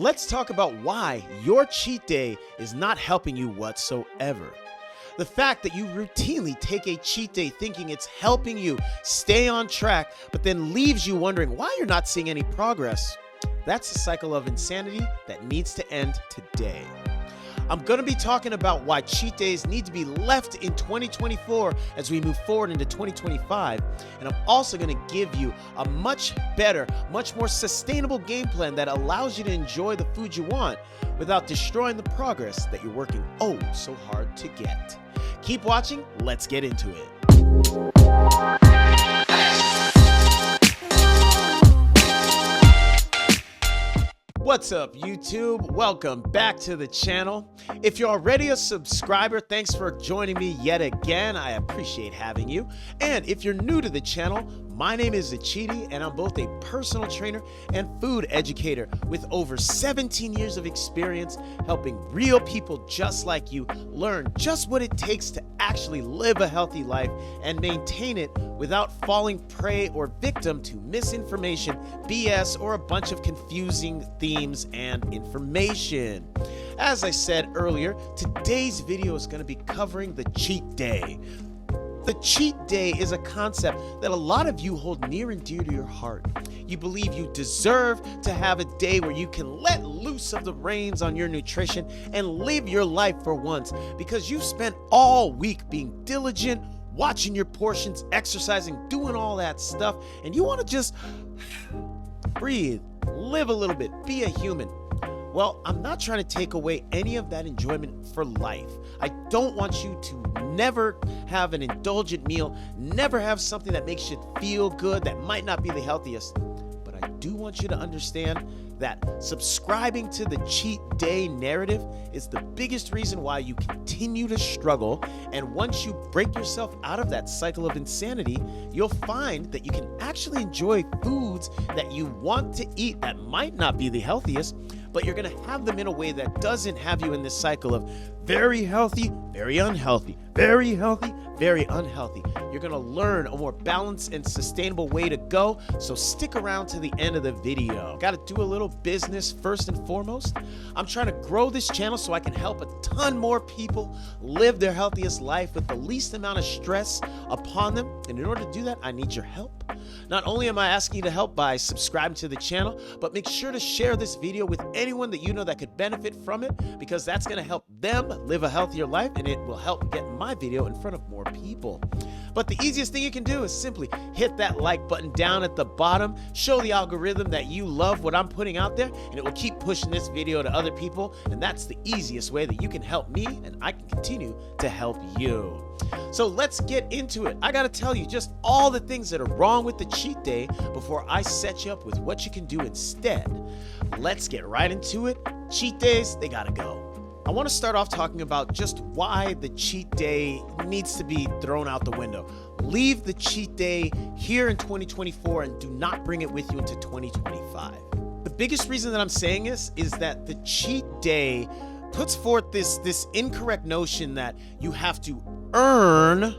Let's talk about why your cheat day is not helping you whatsoever. The fact that you routinely take a cheat day thinking it's helping you stay on track, but then leaves you wondering why you're not seeing any progress. That's a cycle of insanity that needs to end today. I'm going to be talking about why cheat days need to be left in 2024 as we move forward into 2025. And I'm also going to give you a much better, much more sustainable game plan that allows you to enjoy the food you want without destroying the progress that you're working so hard to get. Keep watching. Let's get into it. What's up, YouTube? Welcome back to the channel. If you're already a subscriber, thanks for joining me yet again. I appreciate having you. And if you're new to the channel, my name is Achidi, and I'm both a personal trainer and food educator with over 17 years of experience helping real people just like you learn just what it takes to actually live a healthy life and maintain it without falling prey or victim to misinformation, BS, or a bunch of confusing themes and information. As I said earlier, today's video is going to be covering the cheat day. The cheat day is a concept that a lot of you hold near and dear to your heart. You believe you deserve to have a day where you can let loose of the reins on your nutrition and live your life for once because you've spent all week being diligent, watching your portions, exercising, doing all that stuff, and you want to just breathe, live a little bit, be a human. Well, I'm not trying to take away any of that enjoyment for life. I don't want you to never have an indulgent meal, never have something that makes you feel good that might not be the healthiest. But I do want you to understand that subscribing to the cheat day narrative is the biggest reason why you continue to struggle. And once you break yourself out of that cycle of insanity, you'll find that you can actually enjoy foods that you want to eat that might not be the healthiest, but you're going to have them in a way that doesn't have you in this cycle of very healthy, very unhealthy, very healthy, very unhealthy. You're going to learn a more balanced and sustainable way to go, so stick around to the end of the video. Got to do a little business first and foremost. I'm trying to grow this channel so I can help a ton more people live their healthiest life with the least amount of stress upon them. And in order to do that, I need your help. Not only am I asking you to help by subscribing to the channel, but make sure to share this video with anyone that you know that could benefit from it, because that's going to help them live a healthier life and it will help get my video in front of more people. But the easiest thing you can do is simply hit that like button down at the bottom, show the algorithm that you love what I'm putting out there, and it will keep pushing this video to other people. And that's the easiest way that you can help me and I can continue to help you. So let's get into it. I got to tell you just all the things that are wrong with the cheat day before I set you up with what you can do instead. Let's get right into it. Cheat days, they got to go. I want to start off talking about just why the cheat day needs to be thrown out the window. Leave the cheat day here in 2024 and do not bring it with you into 2025. The biggest reason that I'm saying this is that the cheat day puts forth this incorrect notion that you have to earn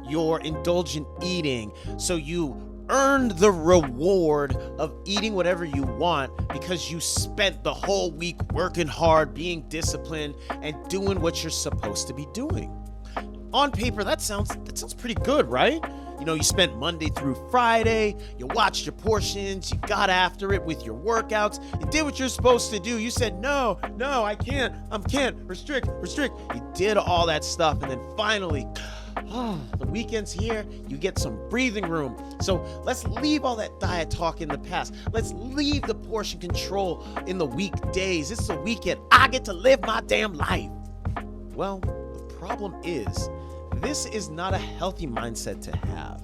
your indulgent eating. So you earned the reward of eating whatever you want because you spent the whole week working hard, being disciplined, and doing what you're supposed to be doing. On paper, that sounds pretty good, right? You know, you spent Monday through Friday, you watched your portions, you got after it with your workouts, you did what you're supposed to do. You said, no, I can't, restrict. You did all that stuff, and then finally, the weekend's here, you get some breathing room. So let's leave all that diet talk in the past. Let's leave the portion control in the weekdays. This is a weekend. I get to live my damn life. Well, the problem is, this is not a healthy mindset to have.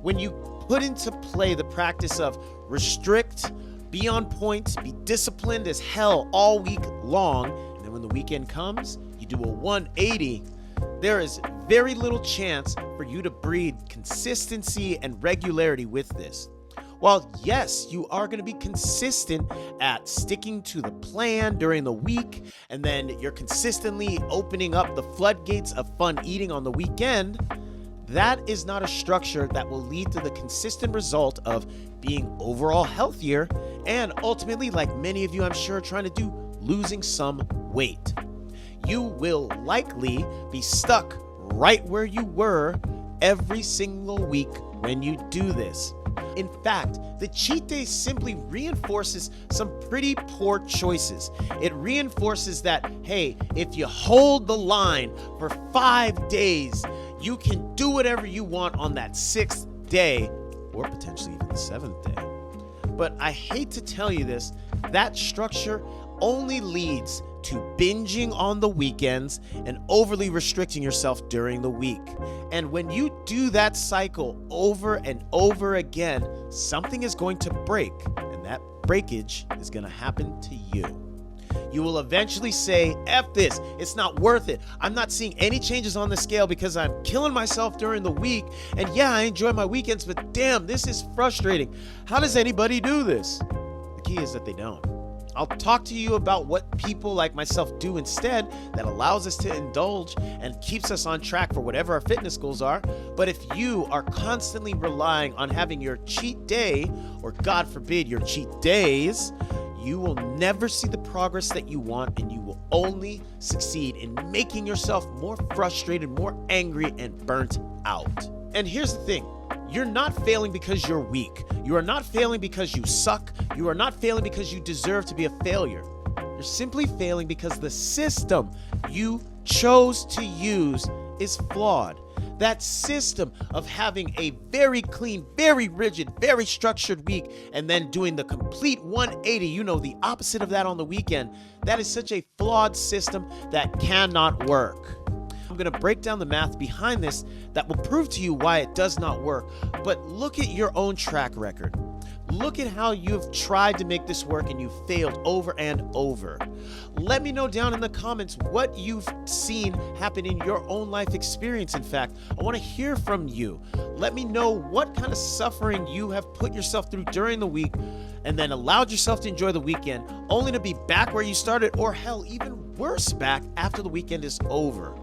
When you put into play the practice of restrict, be on point, be disciplined as hell all week long, and then when the weekend comes, you do a 180, there is very little chance for you to breed consistency and regularity with this. While yes, you are going to be consistent at sticking to the plan during the week, and then you're consistently opening up the floodgates of fun eating on the weekend, that is not a structure that will lead to the consistent result of being overall healthier and ultimately, like many of you I'm sure are trying to do, losing some weight. You will likely be stuck right where you were every single week when you do this. In fact, the cheat day simply reinforces some pretty poor choices. It reinforces that, hey, if you hold the line for 5 days, you can do whatever you want on that 6th day, or potentially even the 7th day. But I hate to tell you this, that structure only leads to binging on the weekends and overly restricting yourself during the week. And when you do that cycle over and over again, something is going to break, and that breakage is going to happen to you. You will eventually say, F this, it's not worth it. I'm not seeing any changes on the scale because I'm killing myself during the week. And yeah, I enjoy my weekends, but damn, this is frustrating. How does anybody do this? The key is that they don't. I'll talk to you about what people like myself do instead that allows us to indulge and keeps us on track for whatever our fitness goals are. But if you are constantly relying on having your cheat day, or God forbid, your cheat days, you will never see the progress that you want, and you will only succeed in making yourself more frustrated, more angry, and burnt out. And here's the thing. You're not failing because you're weak. You are not failing because you suck. You are not failing because you deserve to be a failure. You're simply failing because the system you chose to use is flawed. That system of having a very clean, very rigid, very structured week and then doing the complete 180, the opposite of that on the weekend, that is such a flawed system that cannot work. I'm going to break down the math behind this that will prove to you why it does not work. But look at your own track record. Look at how you've tried to make this work and you've failed over and over. Let me know down in the comments what you've seen happen in your own life experience. In fact, I want to hear from you. Let me know what kind of suffering you have put yourself through during the week and then allowed yourself to enjoy the weekend, only to be back where you started, or hell, even worse, back after the weekend is over.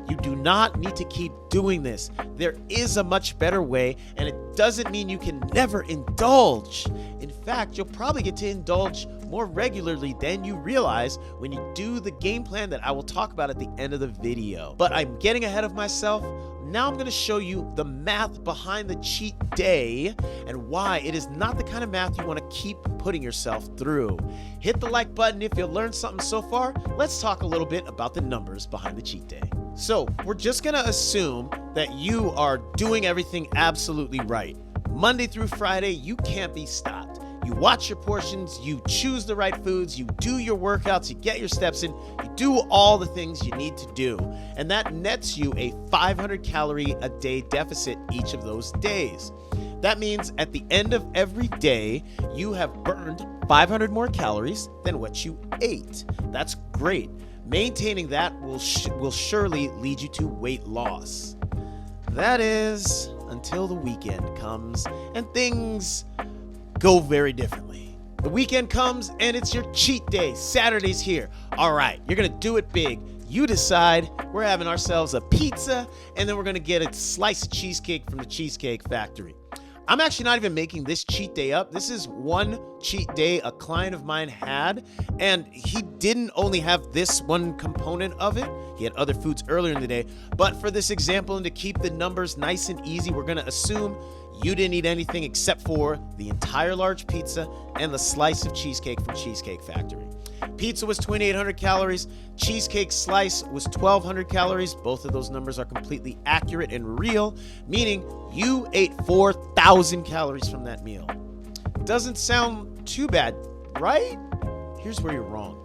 You do not need to keep doing this. There is a much better way, and it doesn't mean you can never indulge. In fact, you'll probably get to indulge more regularly than you realize when you do the game plan that I will talk about at the end of the video. But I'm getting ahead of myself. Now I'm going to show you the math behind the cheat day and why it is not the kind of math you want to keep putting yourself through. Hit the like button if you learned something so far. Let's talk a little bit about the numbers behind the cheat day. So we're just going to assume that you are doing everything absolutely right. Monday through Friday, you can't be stopped. You watch your portions, you choose the right foods, you do your workouts, you get your steps in, you do all the things you need to do. And that nets you a 500 calorie a day deficit each of those days. That means at the end of every day, you have burned 500 more calories than what you ate. That's great. Maintaining that will surely lead you to weight loss. That is until the weekend comes and things go very differently. The weekend comes and it's your cheat day. Saturday's here. All right, you're going to do it big. You decide we're having ourselves a pizza and then we're going to get a slice of cheesecake from the Cheesecake Factory. I'm actually not even making this cheat day up. This is one cheat day a client of mine had, and he didn't only have this one component of it. He had other foods earlier in the day. But for this example and to keep the numbers nice and easy, we're going to assume you didn't eat anything except for the entire large pizza and the slice of cheesecake from Cheesecake Factory. Pizza was 2,800 calories. Cheesecake slice was 1,200 calories. Both of those numbers are completely accurate and real, meaning you ate 4,000 calories from that meal. Doesn't sound too bad, right? Here's where you're wrong.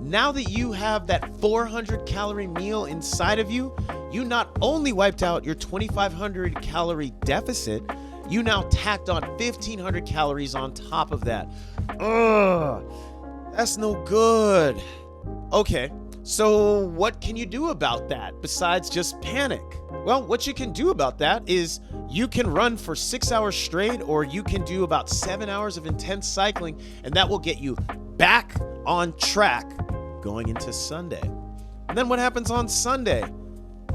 Now that you have that 400 calorie meal inside of you, you not only wiped out your 2,500 calorie deficit, you now tacked on 1,500 calories on top of that. Ugh. That's no good. Okay, so what can you do about that besides just panic? Well, what you can do about that is you can run for 6 hours straight, or you can do about 7 hours of intense cycling, and that will get you back on track going into Sunday. And then what happens on Sunday?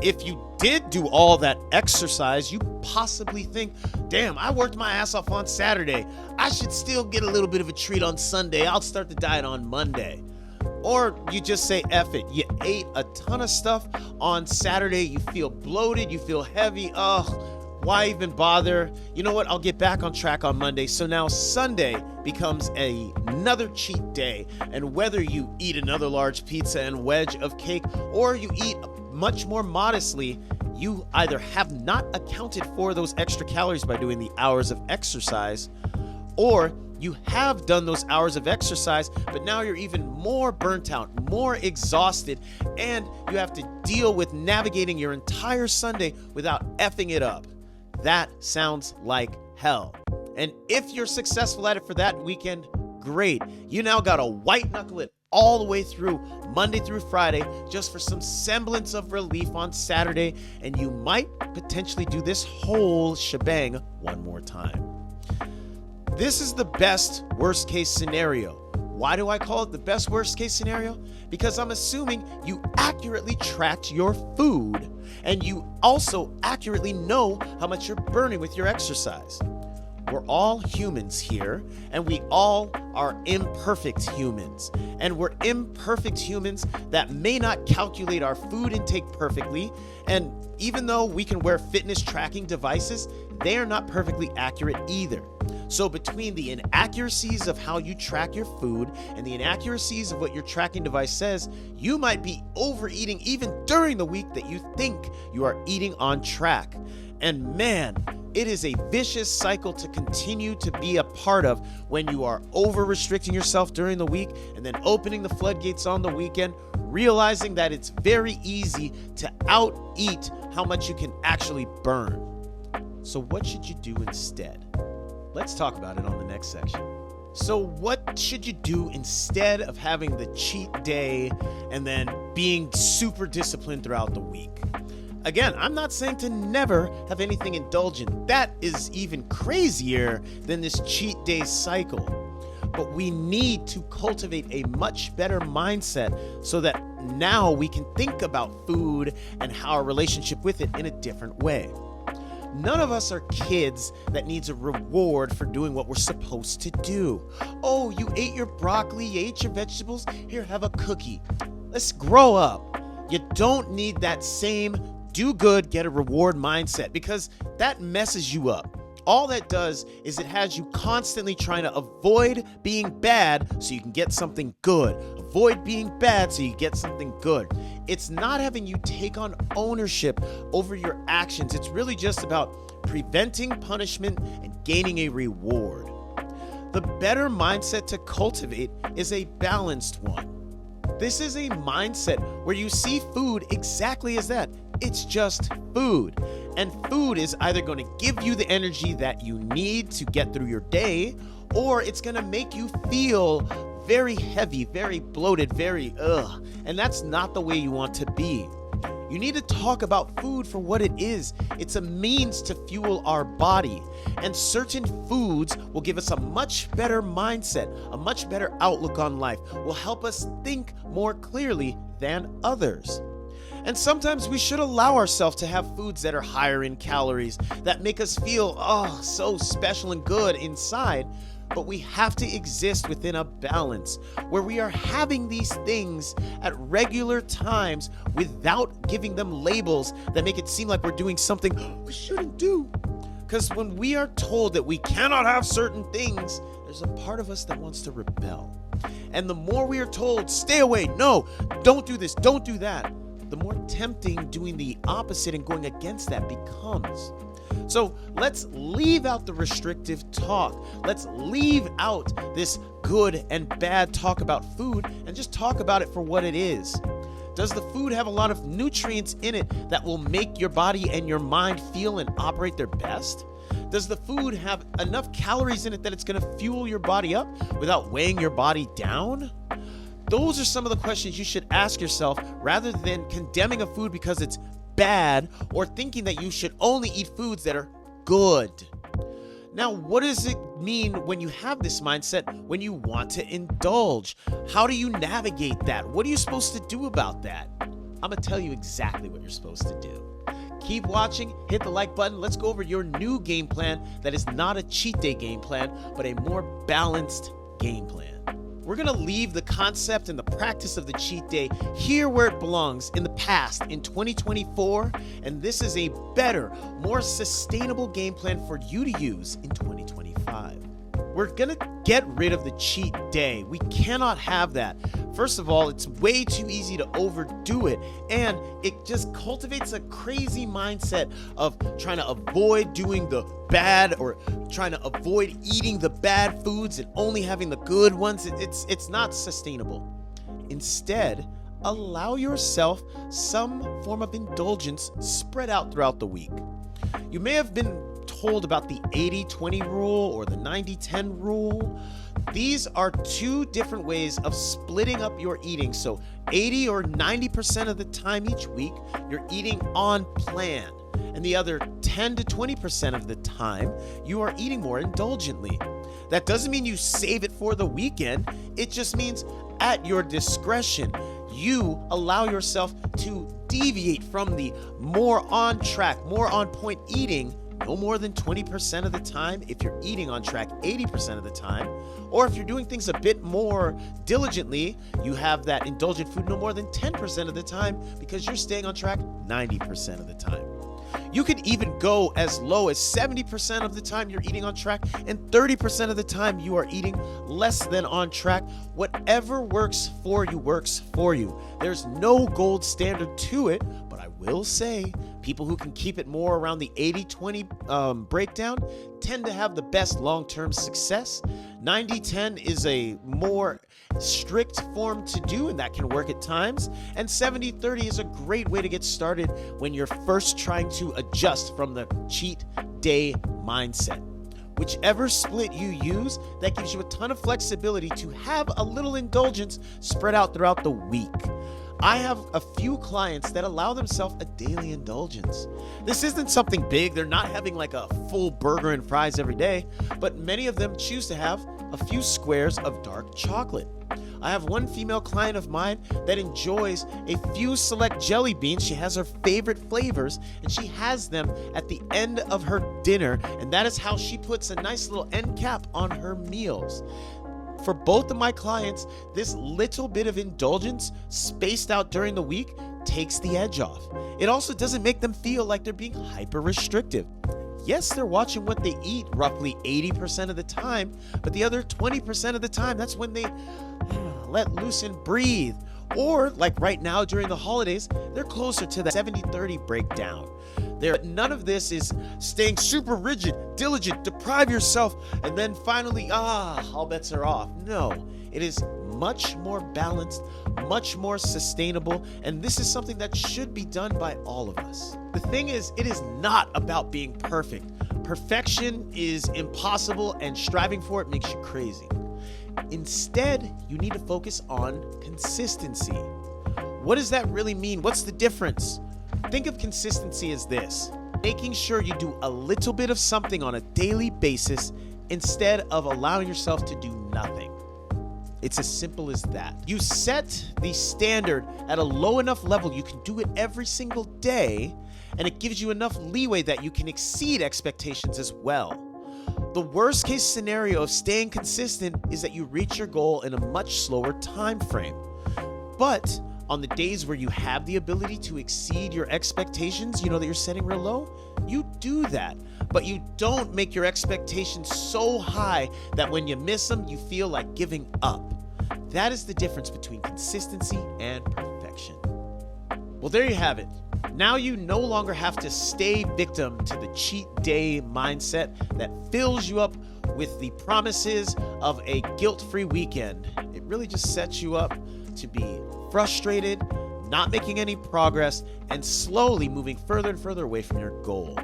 if you did do all that exercise, you possibly think, damn, I worked my ass off on Saturday. I should still get a little bit of a treat on Sunday. I'll start the diet on Monday. Or you just say, F it. You ate a ton of stuff on Saturday. You feel bloated. You feel heavy. Why even bother? You know what? I'll get back on track on Monday. So now Sunday becomes another cheat day. And whether you eat another large pizza and wedge of cake, or you eat much more modestly, you either have not accounted for those extra calories by doing the hours of exercise, or you have done those hours of exercise, but now you're even more burnt out, more exhausted, and you have to deal with navigating your entire Sunday without effing it up. That sounds like hell. And if you're successful at it for that weekend, great. You now got to white knuckle it all the way through Monday through Friday just for some semblance of relief on Saturday, and you might potentially do this whole shebang one more time. This is the best worst case scenario. Why do I call it the best worst case scenario? Because I'm assuming you accurately tracked your food and you also accurately know how much you're burning with your exercise. We're all humans here, and we all are imperfect humans. And we're imperfect humans that may not calculate our food intake perfectly. And even though we can wear fitness tracking devices, they are not perfectly accurate either. So between the inaccuracies of how you track your food and the inaccuracies of what your tracking device says, you might be overeating even during the week that you think you are eating on track. And man, it is a vicious cycle to continue to be a part of when you are over-restricting yourself during the week and then opening the floodgates on the weekend, realizing that it's very easy to out-eat how much you can actually burn. So what should you do instead? Let's talk about it on the next section. So what should you do instead of having the cheat day and then being super disciplined throughout the week? Again, I'm not saying to never have anything indulgent. That is even crazier than this cheat day cycle. But we need to cultivate a much better mindset so that now we can think about food and our relationship with it in a different way. None of us are kids that needs a reward for doing what we're supposed to do. Oh, you ate your broccoli, you ate your vegetables, here, have a cookie. Let's grow up. You don't need that same do good, get a reward mindset, because that messes you up. All that does is it has you constantly trying to avoid being bad so you can get something good. Avoid being bad so you get something good. It's not having you take on ownership over your actions. It's really just about preventing punishment and gaining a reward. The better mindset to cultivate is a balanced one. This is a mindset where you see food exactly as that. It's just food. And food is either going to give you the energy that you need to get through your day, or it's going to make you feel very heavy, very bloated, very and that's not the way you want to be. You need to talk about food for what it is. It's a means to fuel our body, and certain foods will give us a much better mindset, a much better outlook on life, will help us think more clearly than others. And sometimes we should allow ourselves to have foods that are higher in calories, that make us feel, so special and good inside. But we have to exist within a balance where we are having these things at regular times without giving them labels that make it seem like we're doing something we shouldn't do. Because when we are told that we cannot have certain things, there's a part of us that wants to rebel. And the more we are told, stay away, no, don't do this, don't do that, the more tempting doing the opposite and going against that becomes. So let's leave out the restrictive talk. Let's leave out this good and bad talk about food and just talk about it for what it is. Does the food have a lot of nutrients in it that will make your body and your mind feel and operate their best? Does the food have enough calories in it that it's going to fuel your body up without weighing your body down? Those are some of the questions you should ask yourself rather than condemning a food because it's bad or thinking that you should only eat foods that are good. Now, what does it mean when you have this mindset when you want to indulge? How do you navigate that? What are you supposed to do about that? I'm gonna tell you exactly what you're supposed to do. Keep watching, hit the like button. Let's go over your new game plan that is not a cheat day game plan, but a more balanced game plan. We're gonna leave the concept and the practice of the cheat day here where it belongs, in the past, in 2024, and this is a better, more sustainable game plan for you to use in 2025. We're gonna get rid of the cheat day. We cannot have that. First of all, it's way too easy to overdo it, and it just cultivates a crazy mindset of trying to avoid doing the bad or trying to avoid eating the bad foods and only having the good ones. It's not sustainable. Instead, allow yourself some form of indulgence spread out throughout the week. You may have been told about the 80-20 rule or the 90-10 rule. These are two different ways of splitting up your eating. So 80 or 90% of the time each week, you're eating on plan. And the other 10 to 20% of the time, you are eating more indulgently. That doesn't mean you save it for the weekend. It just means at your discretion, you allow yourself to deviate from the more on track, more on point eating no more than 20% of the time if you're eating on track 80% of the time. Or if you're doing things a bit more diligently, you have that indulgent food no more than 10% of the time because you're staying on track 90% of the time. You can even go as low as 70% of the time you're eating on track and 30% of the time you are eating less than on track. Whatever works for you works for you. There's no gold standard to it, but I will say people who can keep it more around the 80-20 breakdown tend to have the best long-term success. 90-10 is a more strict form to do, and that can work at times. And 70-30 is a great way to get started when you're first trying to adjust from the cheat day mindset. Whichever split you use, that gives you a ton of flexibility to have a little indulgence spread out throughout the week. I have a few clients that allow themselves a daily indulgence. This isn't something big. They're not having like a full burger and fries every day, but many of them choose to have a few squares of dark chocolate. I have one female client of mine that enjoys a few select jelly beans. She has her favorite flavors, and she has them at the end of her dinner, and that is how she puts a nice little end cap on her meals. For both of my clients, this little bit of indulgence spaced out during the week takes the edge off. It also doesn't make them feel like they're being hyper restrictive. Yes, they're watching what they eat roughly 80% of the time, but the other 20% of the time, that's when they let loose and breathe. Or like right now during the holidays, they're closer to the 70-30 breakdown. None of this is staying super rigid, diligent, deprive yourself, and then finally, all bets are off. No, it is much more balanced, much more sustainable, and this is something that should be done by all of us. The thing is, it is not about being perfect. Perfection is impossible, and striving for it makes you crazy. Instead, you need to focus on consistency. What does that really mean? What's the difference? Think of consistency as this: making sure you do a little bit of something on a daily basis instead of allowing yourself to do nothing. It's as simple as that. You set the standard at a low enough level you can do it every single day, and it gives you enough leeway that you can exceed expectations as well. The worst case scenario of staying consistent is that you reach your goal in a much slower time frame. But on the days where you have the ability to exceed your expectations, that you're setting real low, you do that. But you don't make your expectations so high that when you miss them, you feel like giving up. That is the difference between consistency and perfection. Well, there you have it. Now you no longer have to stay victim to the cheat day mindset that fills you up with the promises of a guilt-free weekend. It really just sets you up to be frustrated, not making any progress, and slowly moving further and further away from your goal.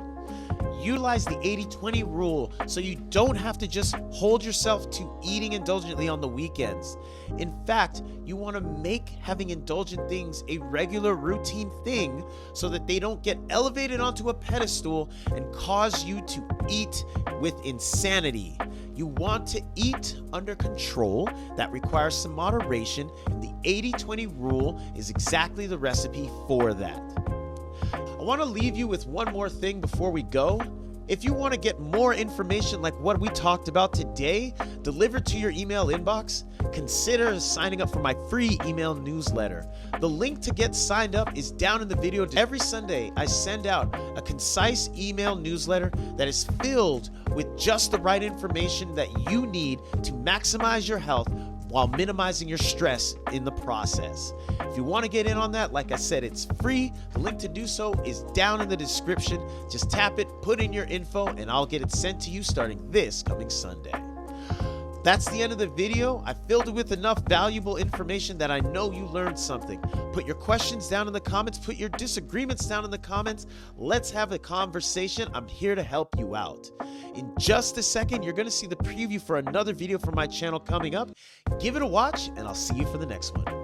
Utilize the 80-20 rule so you don't have to just hold yourself to eating indulgently on the weekends. In fact, you want to make having indulgent things a regular routine thing so that they don't get elevated onto a pedestal and cause you to eat with insanity. You want to eat under control. That requires some moderation, and the 80-20 rule is exactly the recipe for that. I want to leave you with one more thing before we go. If you want to get more information like what we talked about today delivered to your email inbox, consider signing up for my free email newsletter. The link to get signed up is down in the video. Every Sunday, I send out a concise email newsletter that is filled with just the right information that you need to maximize your health while minimizing your stress in the process. If you want to get in on that, like I said, it's free. The link to do so is down in the description. Just tap it, put in your info, and I'll get it sent to you starting this coming Sunday. That's the end of the video. I filled it with enough valuable information that I know you learned something. Put your questions down in the comments. Put your disagreements down in the comments. Let's have a conversation. I'm here to help you out. In just a second, you're going to see the preview for another video from my channel coming up. Give it a watch, and I'll see you for the next one.